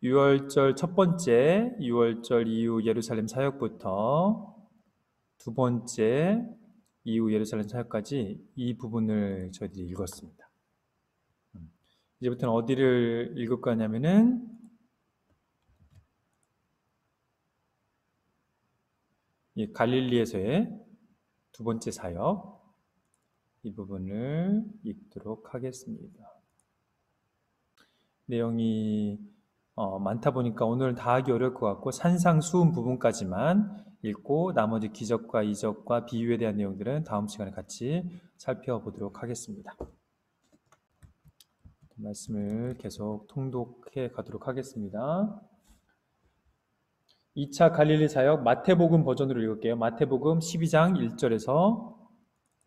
유월절 첫 번째, 유월절 이후 예루살렘 사역부터 두 번째, 이후 예루살렘 사역까지 이 부분을 저희들이 읽었습니다. 이제부터는 어디를 읽을 거냐면은 이 갈릴리에서의 두 번째 사역, 이 부분을 읽도록 하겠습니다. 내용이 많다 보니까 오늘 다 하기 어려울 것 같고 산상수훈 부분까지만 읽고 나머지 기적과 이적과 비유에 대한 내용들은 다음 시간에 같이 살펴보도록 하겠습니다. 말씀을 계속 통독해 가도록 하겠습니다. 2차 갈릴리 사역 마태복음 버전으로 읽을게요. 마태복음 12장 1절에서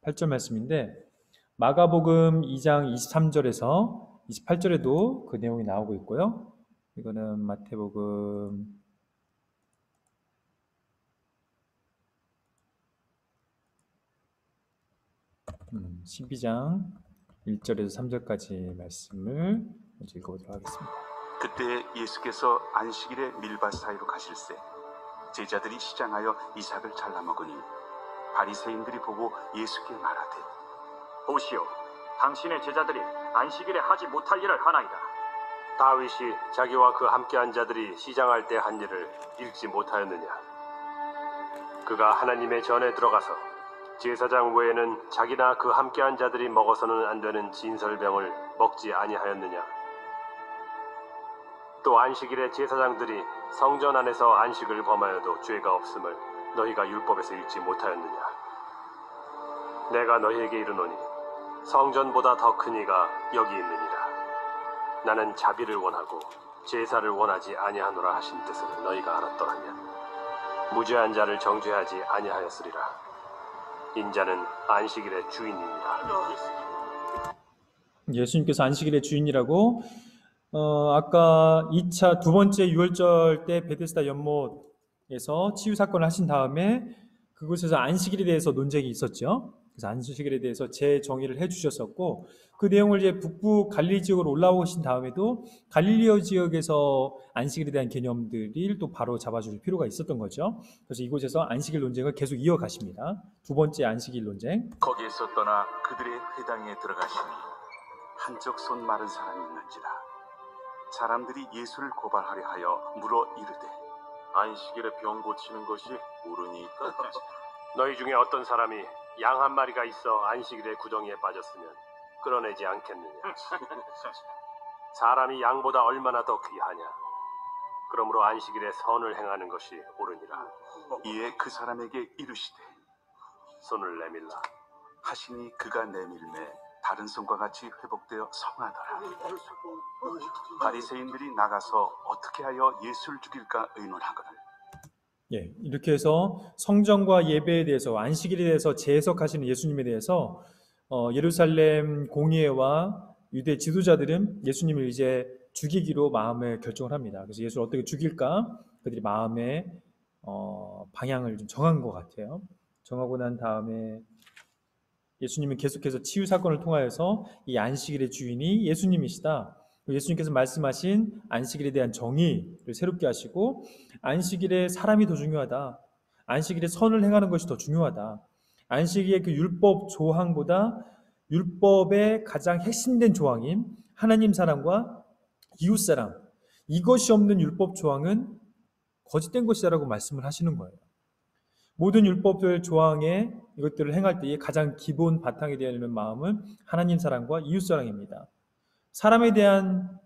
8절 말씀인데 마가복음 2장 23절에서 28절에도 그 내용이 나오고 있고요. 이거는 마태복음 12장 1절에서 3절까지 말씀을 먼저 읽어보도록 하겠습니다. 그때 예수께서 안식일에 밀밭 사이로 가실새 제자들이 시장하여 이삭을 잘라 먹으니 바리새인들이 보고 예수께 말하되 보시오, 당신의 제자들이 안식일에 하지 못할 일을 하나이다. 다윗이 자기와 그 함께한 자들이 시장할 때 한 일을 읽지 못하였느냐? 그가 하나님의 전에 들어가서 제사장 외에는 자기나 그 함께한 자들이 먹어서는 안 되는 진설병을 먹지 아니하였느냐? 또 안식일에 제사장들이 성전 안에서 안식을 범하여도 죄가 없음을 너희가 율법에서 읽지 못하였느냐? 내가 너희에게 이르노니 성전보다 더 큰 이가 여기 있느니라. 나는 자비를 원하고 제사를 원하지 아니하노라 하신 뜻을 너희가 알았더라면 무죄한 자를 정죄하지 아니하였으리라. 인자는 안식일의 주인이니라. 예수님께서 안식일의 주인이라고 아까 2차 두 번째 유월절 때 베데스다 연못에서 치유 사건을 하신 다음에 그곳에서 안식일에 대해서 논쟁이 있었죠. 그래서 안식일에 대해서 재정의를 해주셨었고 그 내용을 이제 북부 갈릴리 지역으로 올라오신 다음에도 갈릴리오 지역에서 안식일에 대한 개념들을 또 바로 잡아줄 필요가 있었던 거죠. 그래서 이곳에서 안식일 논쟁을 계속 이어가십니다. 두 번째 안식일 논쟁. 거기에서 떠나 그들의 회당에 들어가시니 한쪽 손 마른 사람이 있는지라 사람들이 예수를 고발하려 하여 물어 이르되 안식일에 병 고치는 것이 옳으니까? 너희 중에 어떤 사람이 양 한 마리가 있어 안식일에 구덩이에 빠졌으면 끌어내지 않겠느냐? 사람이 양보다 얼마나 더 귀하냐? 그러므로 안식일에 선을 행하는 것이 옳으니라. 이에 그 사람에게 이르시되 손을 내밀라 하시니 그가 내밀매 다른 손과 같이 회복되어 성하더라. 바리새인들이 나가서 어떻게 하여 예수를 죽일까 의논하거늘 예, 이렇게 해서 성전과 예배에 대해서 안식일에 대해서 재해석하시는 예수님에 대해서 예루살렘 공의회와 유대 지도자들은 예수님을 이제 죽이기로 마음의 결정을 합니다. 그래서 예수를 어떻게 죽일까 그들이 마음의 방향을 좀 정한 것 같아요. 정하고 난 다음에 예수님은 계속해서 치유 사건을 통하여서 이 안식일의 주인이 예수님이시다. 예수님께서 말씀하신 안식일에 대한 정의를 새롭게 하시고 안식일에 사람이 더 중요하다. 안식일에 선을 행하는 것이 더 중요하다. 안식일의 그 율법 조항보다 율법의 가장 핵심된 조항인 하나님 사랑과 이웃 사랑, 이것이 없는 율법 조항은 거짓된 것이다라고 말씀을 하시는 거예요. 모든 율법들 조항에 이것들을 행할 때의 가장 기본 바탕이 되어 있는 마음은 하나님 사랑과 이웃 사랑입니다. 사람에 대한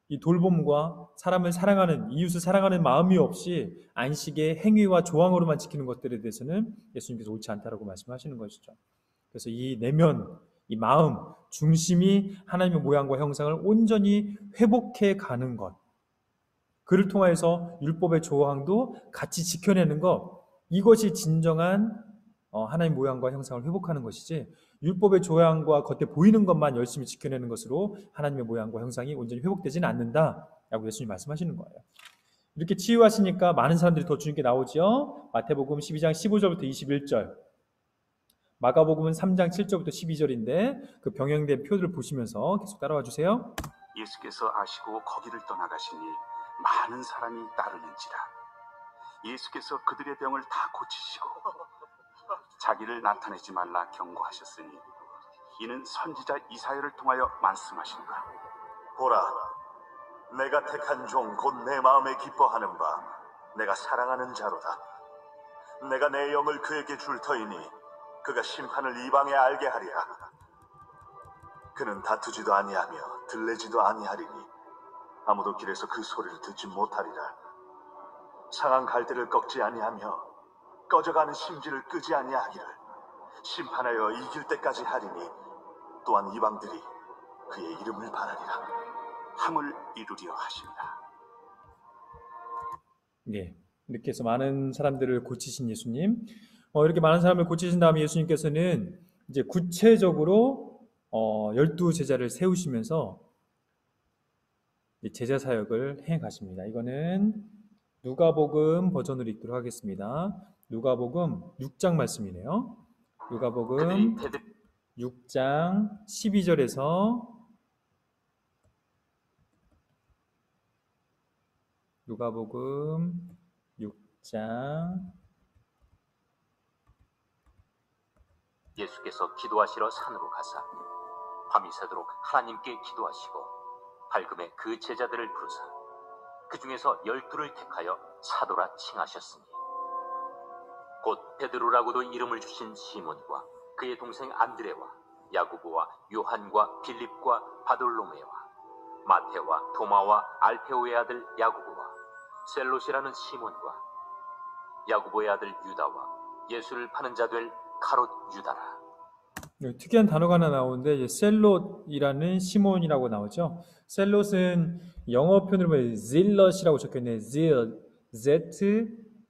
이 돌봄과 사람을 사랑하는, 이웃을 사랑하는 마음이 없이 안식의 행위와 조항으로만 지키는 것들에 대해서는 예수님께서 옳지 않다라고 말씀하시는 것이죠. 그래서 이 내면, 이 마음, 중심이 하나님의 모양과 형상을 온전히 회복해 가는 것, 그를 통해서 율법의 조항도 같이 지켜내는 것, 이것이 진정한 하나님 모양과 형상을 회복하는 것이지 율법의 조항과 겉에 보이는 것만 열심히 지켜내는 것으로 하나님의 모양과 형상이 온전히 회복되지는 않는다라고 예수님이 말씀하시는 거예요. 이렇게 치유하시니까 많은 사람들이 더 주님께 나오죠. 마태복음 12장 15절부터 21절, 마가복음은 3장 7절부터 12절인데 그 병행된 표들을 보시면서 계속 따라와 주세요. 예수께서 아시고 거기를 떠나가시니 많은 사람이 따르는지라. 예수께서 그들의 병을 다 고치시고 자기를 나타내지 말라 경고하셨으니 이는 선지자 이사야를 통하여 말씀하시노라. 보라, 내가 택한 종 곧 내 마음에 기뻐하는 바 내가 사랑하는 자로다. 내가 내 영을 그에게 줄 터이니 그가 심판을 이방에 알게 하리라. 그는 다투지도 아니하며 들레지도 아니하리니 아무도 길에서 그 소리를 듣지 못하리라. 상한 갈대를 꺾지 아니하며 꺼져가는 심지를 끄지 아니하기를 심판하여 이길 때까지 하리니 또한 이방들이 그의 이름을 바라리라. 함을 이루려 하신다. 예, 이렇게 해서 많은 사람들을 고치신 예수님, 이렇게 많은 사람을 고치신 다음에 예수님께서는 이제 구체적으로 12 제자를 세우시면서 제자 사역을 해 가십니다. 이거는 누가복음 버전으로 읽도록 하겠습니다. 누가복음 6장 말씀이네요. 누가복음 6장 12절에서 누가복음 6장 예수께서 기도하시러 산으로 가사 밤이 새도록 하나님께 기도하시고 밝음에 그 제자들을 부르사 그 중에서 12를 택하여 사도라 칭하셨으니 곧 베드로라고도 이름을 주신 시몬과 그의 동생 안드레와 야고보와 요한과 빌립과 바돌로메와 마테와 도마와 알페오의 아들 야고보와 셀롯이라는 시몬과 야고보의 아들 유다와 예수를 파는 자 될 가롯 유다라. 특이한 단어가 하나 나오는데 이제 셀롯이라는 시몬이라고 나오죠. 셀롯은 영어 표현으로 보면 zealot이라고 적혀있네. zeal,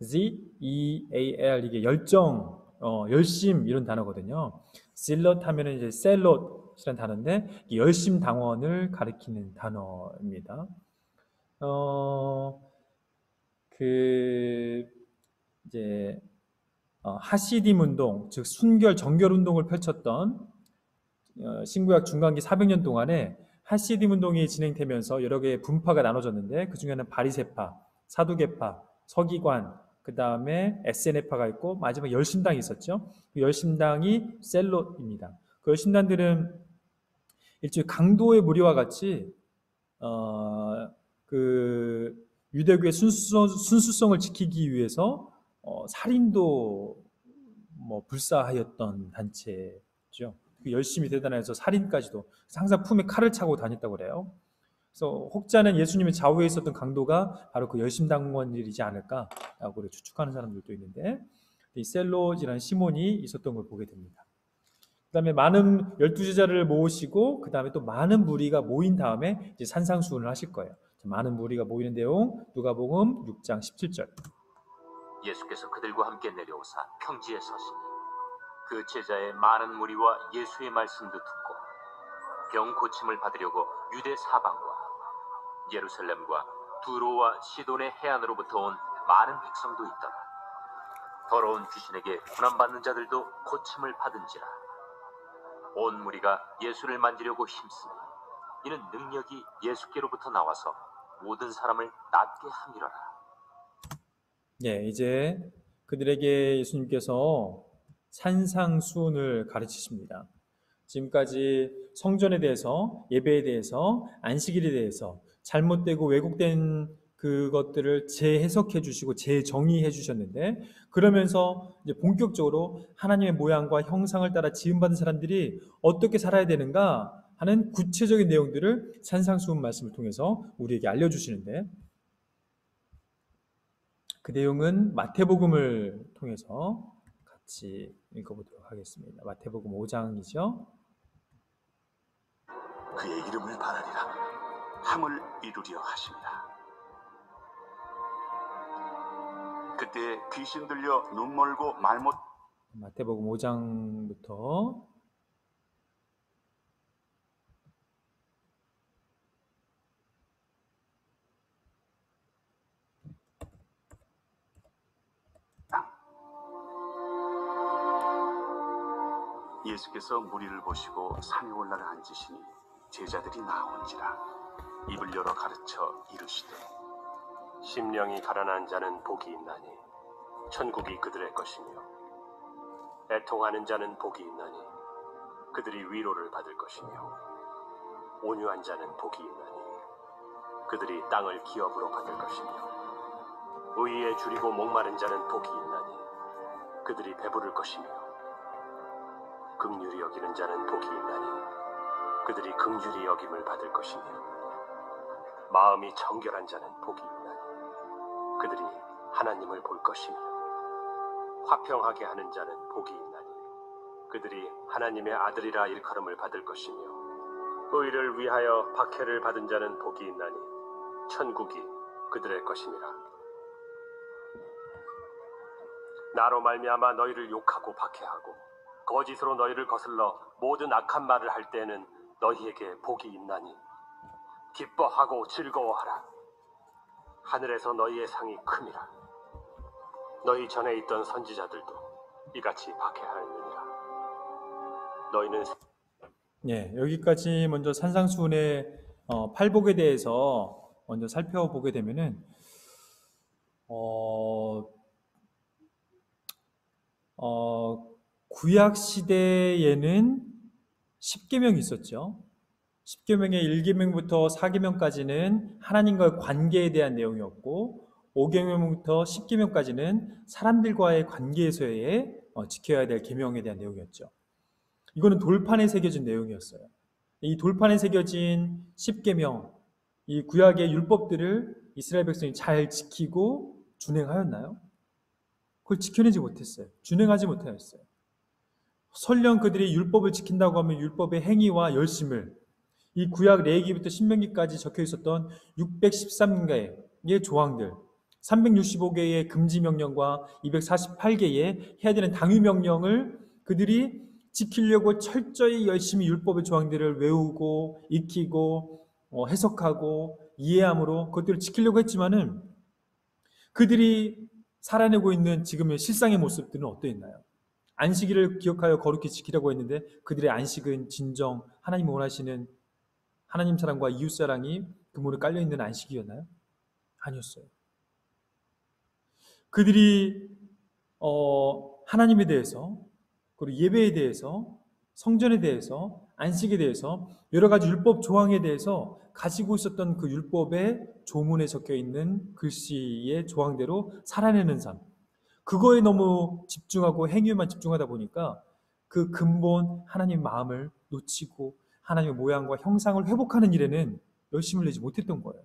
Z-E-A-L 이게 열정, 열심 이런 단어거든요. zealot 하면은 이제 셀롯이라는 단어인데 열심 당원을 가리키는 단어입니다. 이제 하시딤 운동, 즉 순결 정결 운동을 펼쳤던 신구약 중간기 400년 동안에 하시딤 운동이 진행되면서 여러 개의 분파가 나눠졌는데 그 중에는 바리새파, 사두개파, 서기관, 그 다음에 SNF파가 있고 마지막 열심당이 있었죠. 그 열심당이 셀롯입니다. 그 열심당들은 일종의 강도의 무리와 같이 그 유대교의 순수성을 지키기 위해서 살인도 불사하였던 단체죠. 그 열심히 대단해서 살인까지도 항상 품에 칼을 차고 다녔다고 그래요. 그래서 혹자는 예수님의 좌우에 있었던 강도가 바로 그 열심당원들이지 않을까라고 추측하는 사람들도 있는데 이 셀롯이라는 시몬이 있었던 걸 보게 됩니다. 그 다음에 많은 12제자를 모으시고 그 다음에 또 많은 무리가 모인 다음에 이제 산상수훈을 하실 거예요. 많은 무리가 모이는 내용 누가복음 6장 17절. 예수께서 그들과 함께 내려오사 평지에 서시니 그 제자의 많은 무리와 예수의 말씀도 듣고 병 고침을 받으려고 유대 사방과 예루살렘과 두로와 시돈의 해안으로부터 온 많은 백성도 있더라. 더러운 귀신에게 고난받는 자들도 고침을 받은지라. 온 무리가 예수를 만지려고 힘쓰니 이는 능력이 예수께로부터 나와서 모든 사람을 낫게 함이로라. 예, 이제 그들에게 예수님께서 산상수훈을 가르치십니다. 지금까지 성전에 대해서, 예배에 대해서, 안식일에 대해서 잘못되고 왜곡된 그것들을 재해석해 주시고 재정의해 주셨는데 그러면서 이제 본격적으로 하나님의 모양과 형상을 따라 지음받은 사람들이 어떻게 살아야 되는가 하는 구체적인 내용들을 산상수훈 말씀을 통해서 우리에게 알려주시는데 그 내용은 마태복음을 통해서 같이 읽어보도록 하겠습니다. 마태복음 5장이죠. 그의 이름을 바라리라. 함을 이루려 하신다. 그때 귀신 들려 눈 멀고 말 못 마태복음 5장부터 예수께서 무리를 보시고 산에 올라가 앉으시니 제자들이 나온지라 입을 열어 가르쳐 이르시되 심령이 가난한 자는 복이 있나니 천국이 그들의 것이며 애통하는 자는 복이 있나니 그들이 위로를 받을 것이며 온유한 자는 복이 있나니 그들이 땅을 기업으로 받을 것이며 의에 줄이고 목마른 자는 복이 있나니 그들이 배부를 것이며 긍휼히 여기는 자는 복이 있나니 그들이 긍휼히 여김을 받을 것이며 마음이 정결한 자는 복이 있나니 그들이 하나님을 볼 것이며 화평하게 하는 자는 복이 있나니 그들이 하나님의 아들이라 일컬음을 받을 것이며 의를 위하여 박해를 받은 자는 복이 있나니 천국이 그들의 것이니라. 나로 말미암아 너희를 욕하고 박해하고 거짓으로 너희를 거슬러 모든 악한 말을 할 때에는 너희에게 복이 있나니 기뻐하고 즐거워하라. 하늘에서 너희의 상이 큼이라. 너희 전에 있던 선지자들도 이같이 박해하였느니라. 너희는 네, 여기까지 먼저 산상수훈의 팔복에 대해서 먼저 살펴보게 되면은 구약 시대에는 10계명이 있었죠. 10계명의 1계명부터 4계명까지는 하나님과의 관계에 대한 내용이었고 5계명부터 10계명까지는 사람들과의 관계에서의 지켜야 될 계명에 대한 내용이었죠. 이거는 돌판에 새겨진 내용이었어요. 이 돌판에 새겨진 10계명, 이 구약의 율법들을 이스라엘 백성이 잘 지키고 준행하였나요? 그걸 지켜내지 못했어요. 준행하지 못하였어요. 설령 그들이 율법을 지킨다고 하면 율법의 행위와 열심을 이 구약 레위기부터 신명기까지 적혀 있었던 613개의 조항들, 365개의 금지 명령과 248개의 해야 되는 당위 명령을 그들이 지키려고 철저히 열심히 율법의 조항들을 외우고 익히고 해석하고 이해함으로 그것들을 지키려고 했지만은 그들이 살아내고 있는 지금의 실상의 모습들은 어떠했나요? 안식일을 기억하여 거룩히 지키려고 했는데 그들의 안식은 진정 하나님이 원하시는 하나님 사랑과 이웃 사랑이 그물에 깔려있는 안식이었나요? 아니었어요. 그들이 하나님에 대해서 그리고 예배에 대해서 성전에 대해서 안식에 대해서 여러 가지 율법 조항에 대해서 가지고 있었던 그 율법의 조문에 적혀있는 글씨의 조항대로 살아내는 삶, 그거에 너무 집중하고 행위에만 집중하다 보니까 그 근본 하나님 마음을 놓치고 하나님의 모양과 형상을 회복하는 일에는 열심을 내지 못했던 거예요.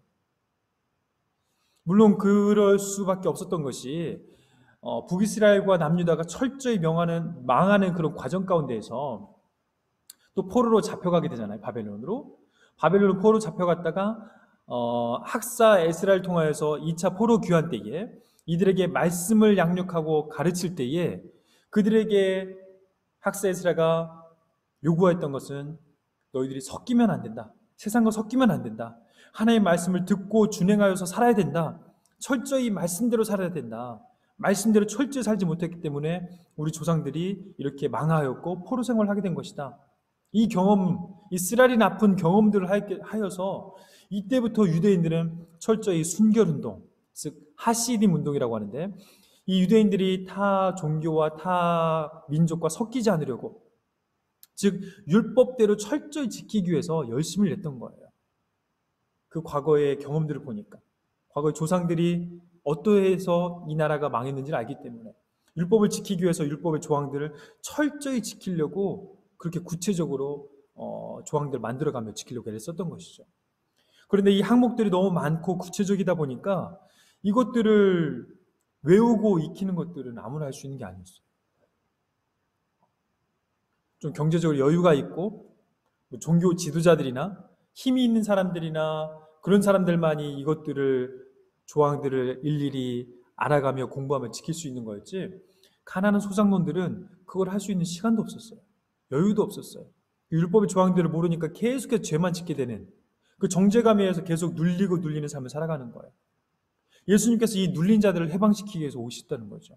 물론 그럴 수밖에 없었던 것이 북이스라엘과 남유다가 철저히 망하는 그런 과정 가운데에서 또 포로로 잡혀가게 되잖아요. 바벨론으로 포로로 잡혀갔다가 학사 에스라를 통하여서 2차 포로 귀환 때에 이들에게 말씀을 양육하고 가르칠 때에 그들에게 학사 에스라가 요구했던 것은 너희들이 섞이면 안 된다. 세상과 섞이면 안 된다. 하나님의 말씀을 듣고 준행하여서 살아야 된다. 철저히 말씀대로 살아야 된다. 말씀대로 철저히 살지 못했기 때문에 우리 조상들이 이렇게 망하였고 포로 생활을 하게 된 것이다. 이 경험, 이 쓰라린 아픈 경험들을 하여서 이때부터 유대인들은 철저히 순결운동, 즉 하시dim 운동이라고 하는데 이 유대인들이 타 종교와 타 민족과 섞이지 않으려고 즉 율법대로 철저히 지키기 위해서 열심을 냈던 거예요. 그 과거의 경험들을 보니까 과거의 조상들이 어떠해서 이 나라가 망했는지를 알기 때문에 율법을 지키기 위해서 율법의 조항들을 철저히 지키려고 그렇게 구체적으로 조항들을 만들어가며 지키려고 애썼던 것이죠. 그런데 이 항목들이 너무 많고 구체적이다 보니까 이것들을 외우고 익히는 것들은 아무나 할 수 있는 게 아니었어요. 좀 경제적으로 여유가 있고 종교 지도자들이나 힘이 있는 사람들이나 그런 사람들만이 이것들을 조항들을 일일이 알아가며 공부하며 지킬 수 있는 거였지 가난한 소상론들은 그걸 할 수 있는 시간도 없었어요. 여유도 없었어요. 율법의 조항들을 모르니까 계속해서 죄만 짓게 되는 그 정죄감에 의해서 계속 눌리는 삶을 살아가는 거예요. 예수님께서 이 눌린 자들을 해방시키기 위해서 오셨다는 거죠.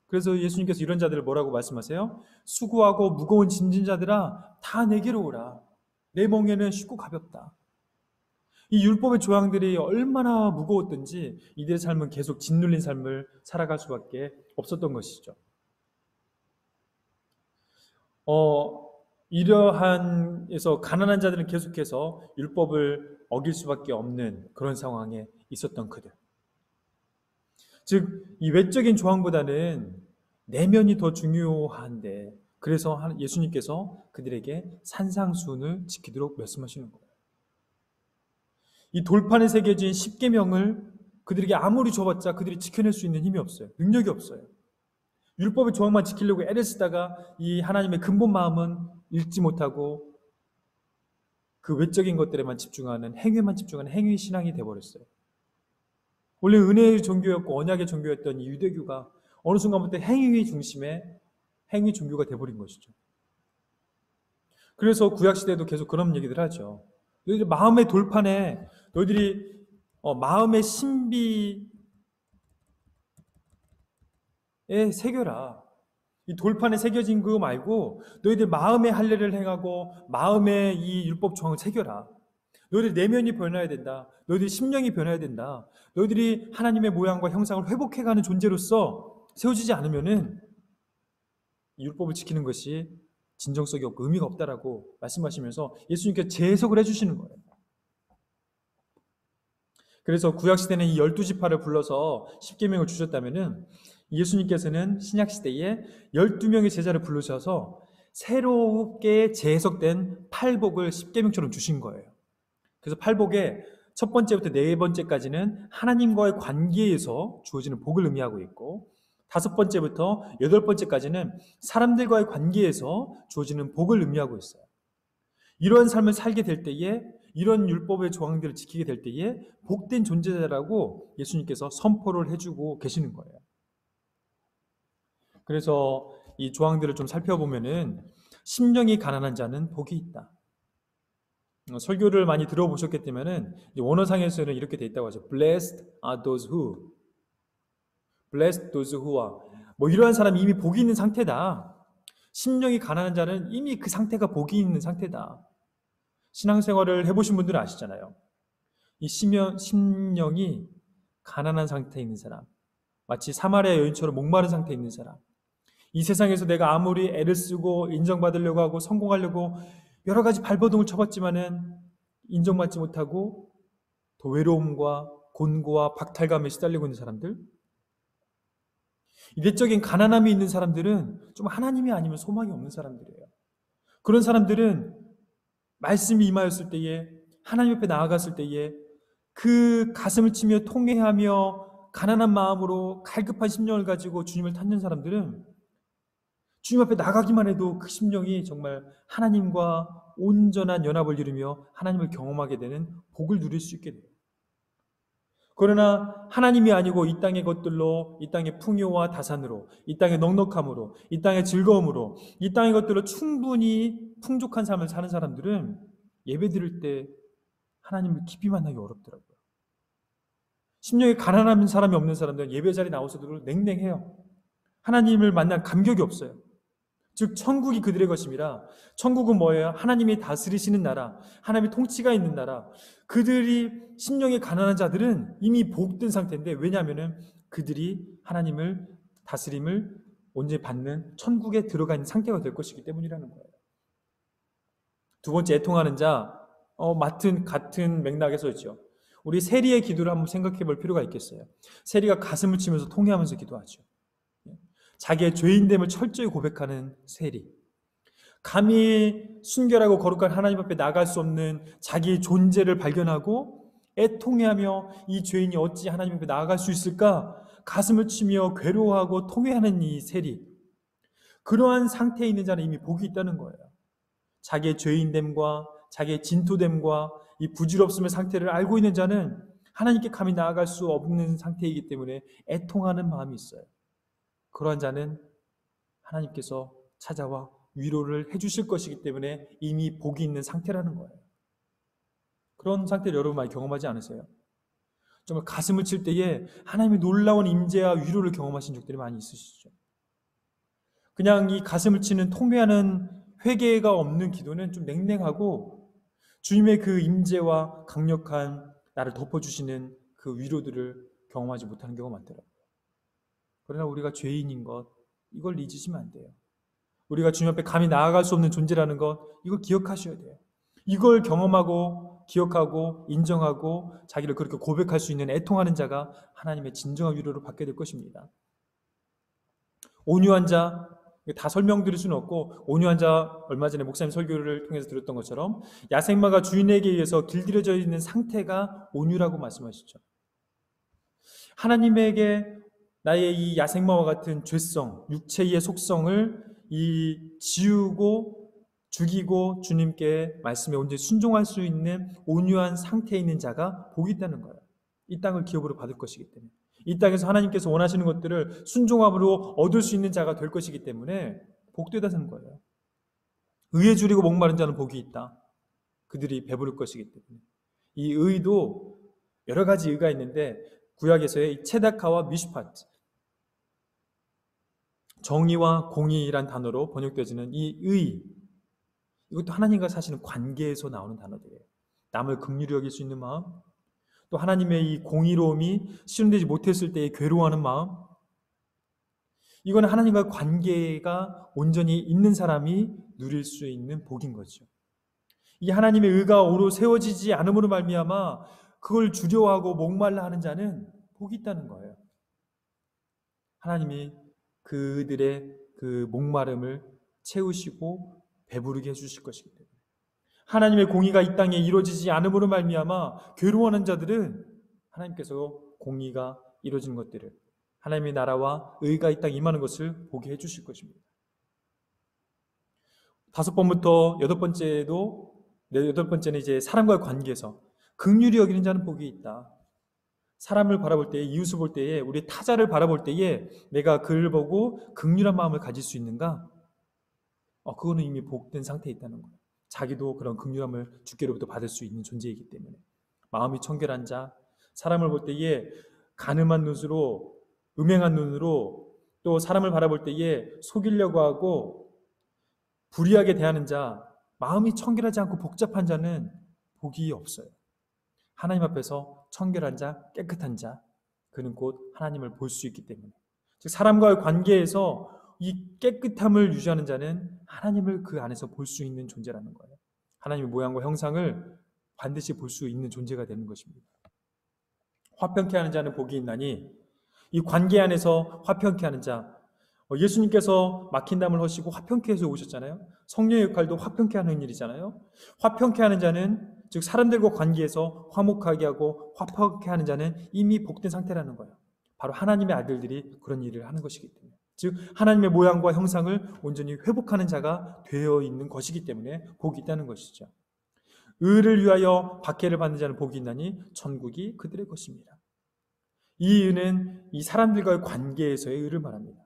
그래서 예수님께서 이런 자들을 뭐라고 말씀하세요? 수고하고 무거운 짐진 자들아 다 내게로 오라. 내 멍에는 쉽고 가볍다. 이 율법의 조항들이 얼마나 무거웠든지 이들의 삶은 계속 짓눌린 삶을 살아갈 수밖에 없었던 것이죠. 이러한에서 가난한 자들은 계속해서 율법을 어길 수밖에 없는 그런 상황에 있었던 그들. 즉, 이 외적인 조항보다는 내면이 더 중요한데, 그래서 예수님께서 그들에게 산상수훈을 지키도록 말씀하시는 거예요. 이 돌판에 새겨진 십계명을 그들에게 아무리 줘봤자 그들이 지켜낼 수 있는 힘이 없어요. 능력이 없어요. 율법의 조항만 지키려고 애를 쓰다가 이 하나님의 근본 마음은 읽지 못하고 그 외적인 것들에만 집중하는, 행위에만 집중하는 행위 신앙이 되어버렸어요. 원래 은혜의 종교였고 언약의 종교였던 이 유대교가 어느 순간부터 행위 중심의 행위 종교가 되어버린 것이죠. 그래서 구약시대에도 계속 그런 얘기들 하죠. 너희들 마음의 돌판에 너희들이 마음의 신비에 새겨라. 이 돌판에 새겨진 그거 말고 너희들 마음의 할례를 행하고 마음의 이 율법 조항을 새겨라. 너희들 내면이 변해야 된다. 너희들 심령이 변해야 된다. 너희들이 하나님의 모양과 형상을 회복해가는 존재로서 세워지지 않으면은 이 율법을 지키는 것이 진정성이 없고 의미가 없다라고 말씀하시면서 예수님께서 재해석을 해주시는 거예요. 그래서 구약시대는 이 12지파를 불러서 십계명을 주셨다면은 예수님께서는 신약시대에 12명의 제자를 부르셔서 새롭게 재해석된 팔복을 십계명처럼 주신 거예요. 그래서 팔복의 첫 번째부터 네 번째까지는 하나님과의 관계에서 주어지는 복을 의미하고 있고, 다섯 번째부터 여덟 번째까지는 사람들과의 관계에서 주어지는 복을 의미하고 있어요. 이러한 삶을 살게 될 때에, 이런 율법의 조항들을 지키게 될 때에 복된 존재자라고 예수님께서 선포를 해주고 계시는 거예요. 그래서 이 조항들을 좀 살펴보면은 심령이 가난한 자는 복이 있다. 설교를 많이 들어보셨겠지만은 원어상에서는 이렇게 돼 있다고 하죠. Blessed are those who. Blessed those who are. 뭐 이러한 사람이 이미 복이 있는 상태다. 심령이 가난한 자는 이미 그 상태가 복이 있는 상태다. 신앙생활을 해보신 분들은 아시잖아요. 이 심령이 가난한 상태에 있는 사람, 마치 사마리아 여인처럼 목마른 상태에 있는 사람, 이 세상에서 내가 아무리 애를 쓰고 인정받으려고 하고 성공하려고 여러 가지 발버둥을 쳐봤지만은 인정받지 못하고 더 외로움과 곤고와 박탈감에 시달리고 있는 사람들, 이 내적인 가난함이 있는 사람들은 좀 하나님이 아니면 소망이 없는 사람들이에요. 그런 사람들은 말씀이 임하였을 때에, 하나님 앞에 나아갔을 때에 그 가슴을 치며 통회하며 가난한 마음으로 갈급한 심령을 가지고 주님을 찾는 사람들은 주님 앞에 나가기만 해도 그 심령이 정말 하나님과 온전한 연합을 이루며 하나님을 경험하게 되는 복을 누릴 수 있게 돼요. 그러나 하나님이 아니고 이 땅의 것들로, 이 땅의 풍요와 다산으로, 이 땅의 넉넉함으로, 이 땅의 즐거움으로, 이 땅의 것들로 충분히 풍족한 삶을 사는 사람들은 예배 드릴 때 하나님을 깊이 만나기 어렵더라고요. 심령이 가난한 사람이 없는 사람들은 예배 자리에 나와서도 냉랭해요. 하나님을 만난 감격이 없어요. 즉 천국이 그들의 것입니다. 천국은 뭐예요? 하나님이 다스리시는 나라, 하나님의 통치가 있는 나라. 그들이 심령이 가난한 자들은 이미 복된 상태인데, 왜냐하면 그들이 하나님을 다스림을 온전히 받는 천국에 들어가 있는 상태가 될 것이기 때문이라는 거예요. 두 번째, 애통하는 자, 같은 맥락에서 있죠. 우리 세리의 기도를 한번 생각해 볼 필요가 있겠어요. 세리가 가슴을 치면서 통회하면서 기도하죠. 자기의 죄인됨을 철저히 고백하는 세리. 감히 순결하고 거룩한 하나님 앞에 나갈 수 없는 자기의 존재를 발견하고 애통해하며 이 죄인이 어찌 하나님 앞에 나아갈 수 있을까? 가슴을 치며 괴로워하고 통회하는 이 세리. 그러한 상태에 있는 자는 이미 복이 있다는 거예요. 자기의 죄인됨과 자기의 진토됨과 이 부질없음의 상태를 알고 있는 자는 하나님께 감히 나아갈 수 없는 상태이기 때문에 애통하는 마음이 있어요. 그러한 자는 하나님께서 찾아와 위로를 해주실 것이기 때문에 이미 복이 있는 상태라는 거예요. 그런 상태를 여러분 많이 경험하지 않으세요? 정말 가슴을 칠 때에 하나님의 놀라운 임재와 위로를 경험하신 적들이 많이 있으시죠? 그냥 이 가슴을 치는 통회하는 회개가 없는 기도는 좀 냉랭하고 주님의 그 임재와 강력한 나를 덮어주시는 그 위로들을 경험하지 못하는 경우가 많더라고요. 그러나 우리가 죄인인 것, 이걸 잊으시면 안 돼요. 우리가 주님 앞에 감히 나아갈 수 없는 존재라는 것, 이걸 기억하셔야 돼요. 이걸 경험하고 기억하고 인정하고 자기를 그렇게 고백할 수 있는 애통하는 자가 하나님의 진정한 위로를 받게 될 것입니다. 온유한 자, 다 설명드릴 수는 없고, 온유한 자, 얼마 전에 목사님 설교를 통해서 들었던 것처럼 야생마가 주인에게 의해서 길들여져 있는 상태가 온유라고 말씀하시죠. 하나님에게 나의 이 야생마와 같은 죄성, 육체의 속성을 지우고 죽이고 주님께 말씀에 온전히 순종할 수 있는 온유한 상태에 있는 자가 복이 있다는 거예요. 이 땅을 기업으로 받을 것이기 때문에, 이 땅에서 하나님께서 원하시는 것들을 순종함으로 얻을 수 있는 자가 될 것이기 때문에 복되다는 거예요. 의에 줄이고 목마른 자는 복이 있다. 그들이 배부를 것이기 때문에. 이 의도 여러 가지 의가 있는데 구약에서의 체다카와 미슈파트, 정의와 공의란 단어로 번역되어지는 이 의, 이것도 하나님과 사실은 관계에서 나오는 단어들이에요. 남을 긍휼히 여길 수 있는 마음, 또 하나님의 이 공의로움이 실현되지 못했을 때의 괴로워하는 마음, 이거는 하나님과 관계가 온전히 있는 사람이 누릴 수 있는 복인 거죠. 이 하나님의 의가 오로 세워지지 않음으로 말미암아 그걸 두려워하고 목말라 하는 자는 복이 있다는 거예요. 하나님이 그들의 그 목마름을 채우시고 배부르게 해주실 것이기 때문에, 하나님의 공의가 이 땅에 이루어지지 않음으로 말미암아 괴로워하는 자들은 하나님께서 공의가 이루어진 것들을, 하나님의 나라와 의가 이 땅에 임하는 것을 보게 해주실 것입니다. 5번부터 8번째는 이제 사람과의 관계에서 긍휼히 여기는 자는 복이 있다. 사람을 바라볼 때에, 이웃을 볼 때에, 우리 타자를 바라볼 때에 내가 그를 보고 긍휼한 마음을 가질 수 있는가? 그거는 이미 복된 상태에 있다는 거예요. 자기도 그런 긍휼함을 주께로부터 받을 수 있는 존재이기 때문에. 마음이 청결한 자, 사람을 볼 때에 간음한 눈으로, 음행한 눈으로, 또 사람을 바라볼 때에 속이려고 하고 불의하게 대하는 자, 마음이 청결하지 않고 복잡한 자는 복이 없어요. 하나님 앞에서 청결한 자, 깨끗한 자, 그는 곧 하나님을 볼 수 있기 때문에, 즉 사람과의 관계에서 이 깨끗함을 유지하는 자는 하나님을 그 안에서 볼 수 있는 존재라는 거예요. 하나님의 모양과 형상을 반드시 볼 수 있는 존재가 되는 것입니다. 화평케 하는 자는 복이 있나니, 이 관계 안에서 화평케 하는 자, 예수님께서 막힌 담을 허시고 화평케 해서 오셨잖아요. 성령의 역할도 화평케 하는 일이잖아요. 화평케 하는 자는, 즉 사람들과 관계에서 화목하게 하고 화평케 하는 자는 이미 복된 상태라는 거예요. 바로 하나님의 아들들이 그런 일을 하는 것이기 때문에, 즉 하나님의 모양과 형상을 온전히 회복하는 자가 되어 있는 것이기 때문에 복이 있다는 것이죠. 의를 위하여 박해를 받는 자는 복이 있나니 천국이 그들의 것입니다. 이 의는 이 사람들과의 관계에서의 의를 말합니다.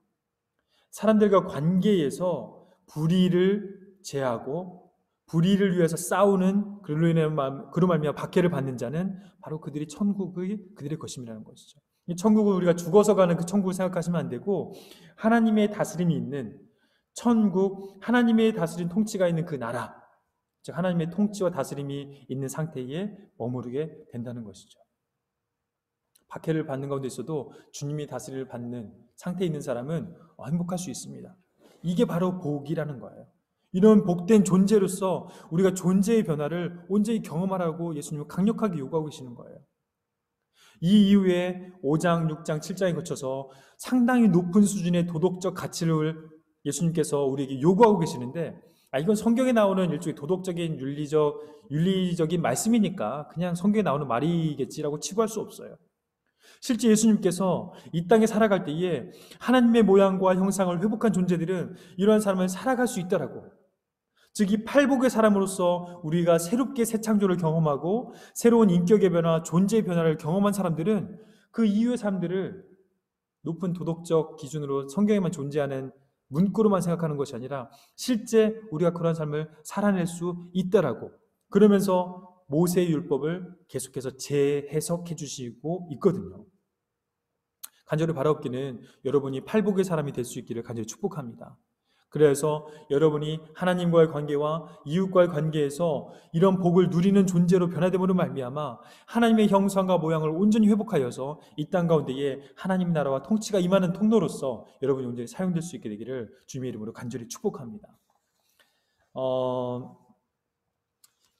사람들과 관계에서 불의를 제하고 불의를 위해서 싸우는, 그로 말미암아 박해를 받는 자는 바로 그들이 천국의 그들의 것임이라는 것이죠. 이 천국은 우리가 죽어서 가는 그 천국을 생각하시면 안 되고, 하나님의 다스림이 있는 천국, 하나님의 다스림 통치가 있는 그 나라, 즉 하나님의 통치와 다스림이 있는 상태에 머무르게 된다는 것이죠. 박해를 받는 가운데 있어도 주님이 다스림을 받는 상태에 있는 사람은 행복할 수 있습니다. 이게 바로 복이라는 거예요. 이런 복된 존재로서 우리가 존재의 변화를 온전히 경험하라고 예수님은 강력하게 요구하고 계시는 거예요. 이 이후에 5장, 6장, 7장에 거쳐서 상당히 높은 수준의 도덕적 가치를 예수님께서 우리에게 요구하고 계시는데, 이건 성경에 나오는 일종의 도덕적인 윤리적인 말씀이니까 그냥 성경에 나오는 말이겠지라고 치부할 수 없어요. 실제 예수님께서 이 땅에 살아갈 때에 하나님의 모양과 형상을 회복한 존재들은 이러한 삶을 살아갈 수 있더라고. 즉 이 팔복의 사람으로서 우리가 새롭게 새 창조를 경험하고 새로운 인격의 변화, 존재의 변화를 경험한 사람들은 그 이후의 사람들을 높은 도덕적 기준으로 성경에만 존재하는 문구로만 생각하는 것이 아니라 실제 우리가 그런 삶을 살아낼 수 있더라고. 그러면서 모세의 율법을 계속해서 재해석해 주시고 있거든요. 간절히 바라옵기는 여러분이 팔복의 사람이 될 수 있기를 간절히 축복합니다. 그래서 여러분이 하나님과의 관계와 이웃과의 관계에서 이런 복을 누리는 존재로 변화됨으로 말미암아 하나님의 형상과 모양을 온전히 회복하여서 이 땅 가운데에 하나님 나라와 통치가 임하는 통로로서 여러분이 온전히 사용될 수 있게 되기를 주님의 이름으로 간절히 축복합니다.